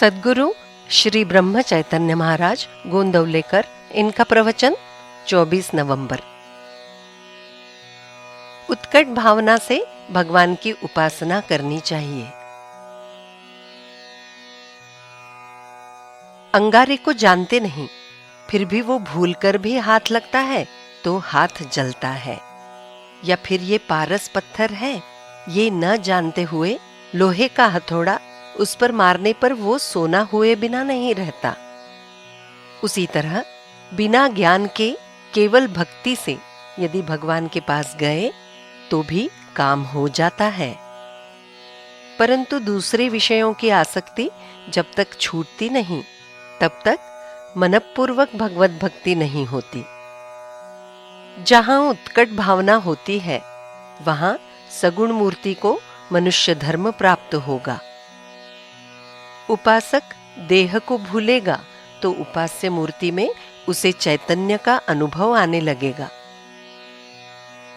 सद्गुरु श्री ब्रह्म चैतन्य महाराज गोंदवलेकर, इनका प्रवचन 24 नवंबर। उत्कट भावना से भगवान की उपासना करनी चाहिए। अंगारे को जानते नहीं, फिर भी वो भूलकर भी हाथ लगता है तो हाथ जलता है। या फिर ये पारस पत्थर है, ये न जानते हुए लोहे का हथौड़ा उस पर मारने पर वो सोना हुए बिना नहीं रहता। उसी तरह बिना ज्ञान के केवल भक्ति से यदि भगवान के पास गए तो भी काम हो जाता है, परंतु दूसरे विषयों की आसक्ति जब तक छूटती नहीं तब तक मनपूर्वक भगवत भक्ति नहीं होती। जहां उत्कट भावना होती है वहां सगुण मूर्ति को मनुष्य धर्म प्राप्त होगा। उपासक देह को भूलेगा तो उपास्य मूर्ति में उसे चैतन्य का अनुभव आने लगेगा।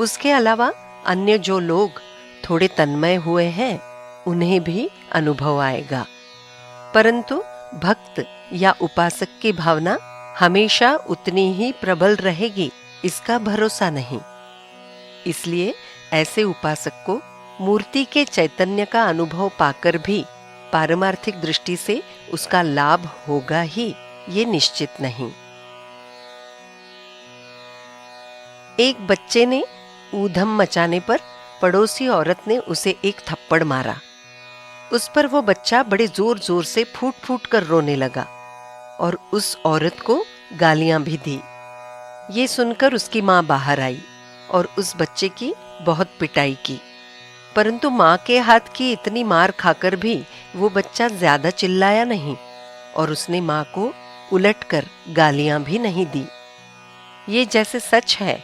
उसके अलावा अन्य जो लोग थोड़े तन्मय हुए हैं उन्हें भी अनुभव आएगा, परंतु भक्त या उपासक की भावना हमेशा उतनी ही प्रबल रहेगी, इसका भरोसा नहीं। इसलिए ऐसे उपासक को मूर्ति के चैतन्य का अनुभव पाकर भी पारमार्थिक दृष्टि से उसका लाभ होगा ही, ये निश्चित नहीं। एक बच्चे ने ऊधम मचाने पर पड़ोसी औरत ने उसे एक थप्पड़ मारा। उस पर वो बच्चा बड़े जोर जोर से फूट फूट कर रोने लगा और उस औरत को गालियां भी दी। ये सुनकर उसकी मां बाहर आई और उस बच्चे की बहुत पिटाई की, परंतु मां के हाथ की इतनी मार खाकर भी वो बच्चा ज्यादा चिल्लाया नहीं और उसने मां को उलटकर गालियां भी नहीं दी। ये जैसे सच है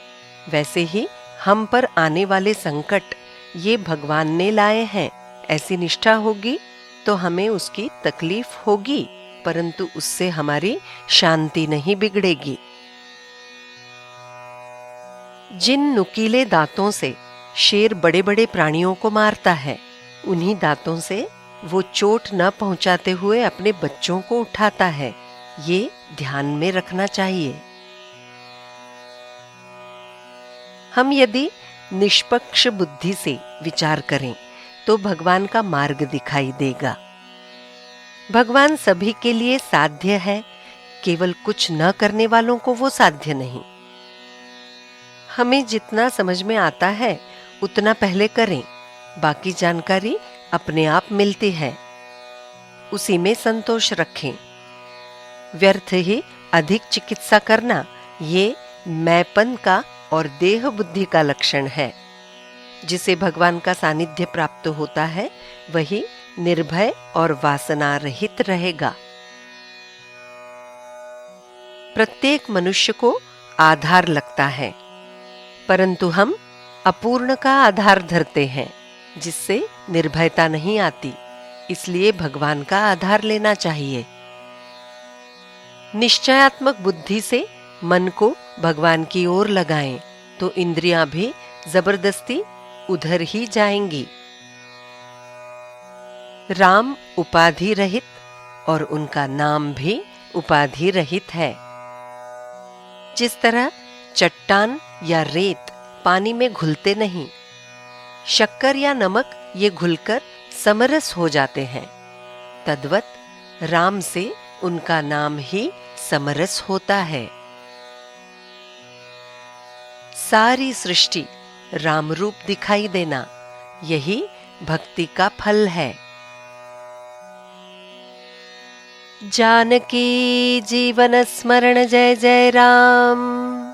वैसे ही हम पर आने वाले संकट ये भगवान ने लाए हैं, ऐसी निष्ठा होगी तो हमें उसकी तकलीफ होगी, परंतु उससे हमारी शांति नहीं बिगड़ेगी। जिन नुकीले दांतों से शेर बड़े बड़े प्राणियों को मारता है, उन्हीं दांतों से वो चोट न पहुंचाते हुए अपने बच्चों को उठाता है, ये ध्यान में रखना चाहिए। हम यदि निष्पक्ष बुद्धि से विचार करें तो भगवान का मार्ग दिखाई देगा। भगवान सभी के लिए साध्य है, केवल कुछ न करने वालों को वो साध्य नहीं। हमें जितना समझ में आता है उतना पहले करें, बाकी जानकारी अपने आप मिलती है, उसी में संतोष रखें। व्यर्थ ही अधिक चिकित्सा करना ये मैंपन का और देह बुद्धि का लक्षण है। जिसे भगवान का सानिध्य प्राप्त होता है वही निर्भय और वासना रहित रहेगा। प्रत्येक मनुष्य को आधार लगता है, परंतु हम अपूर्ण का आधार धरते हैं जिससे निर्भयता नहीं आती, इसलिए भगवान का आधार लेना चाहिए। निश्चयात्मक बुद्धि से मन को भगवान की ओर लगाएं तो इंद्रियां भी जबरदस्ती उधर ही जाएंगी। राम उपाधि रहित और उनका नाम भी उपाधि रहित है। जिस तरह चट्टान या रेत पानी में घुलते नहीं, शक्कर या नमक ये घुलकर समरस हो जाते हैं, तद्वत राम से उनका नाम ही समरस होता है। सारी सृष्टि राम रूप दिखाई देना यही भक्ति का फल है। जानकी जीवन स्मरण जय जय राम।